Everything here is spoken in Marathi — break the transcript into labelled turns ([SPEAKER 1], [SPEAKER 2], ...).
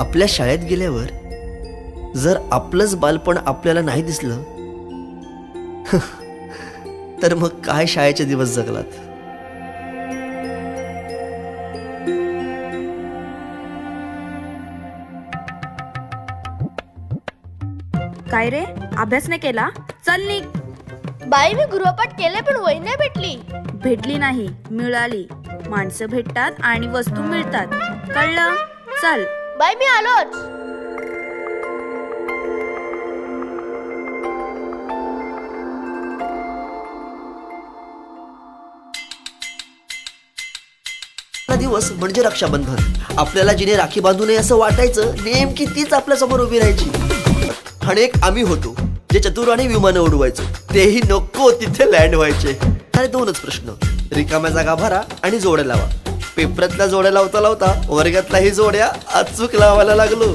[SPEAKER 1] आपल्या शाळेत गेल्यावर जर आपलंच बालपण आपल्याला नाही दिसलं तर मग काय शाळेचे दिवस जगलात.
[SPEAKER 2] काय रे, अभ्यास नाही केला? चल निघ.
[SPEAKER 3] बाई मी गृहपाठ केले पण वही नाही भेटली.
[SPEAKER 2] भेटली नाही, मिळाली. माणसं भेटतात आणि वस्तू मिळतात, कळलं? चल.
[SPEAKER 3] बाई मी आलोच.
[SPEAKER 1] दिवस म्हणजे रक्षाबंधन. आपल्याला जिने राखी बांधू नये असं वाटायचं, नेमकी तीच आपल्या समोर उभी राहायची. आणि एक आम्ही होतो जे चतुराने विमानं उडवायचो, तेही नको तिथे लँड व्हायचे. आणि दोनच प्रश्न, रिकाम्या जागा भरा आणि जोड्या लावा. पेपरातल्या जोड्या लावता लावता वर्गातल्याही जोड्या अचूक लावायला लागलो.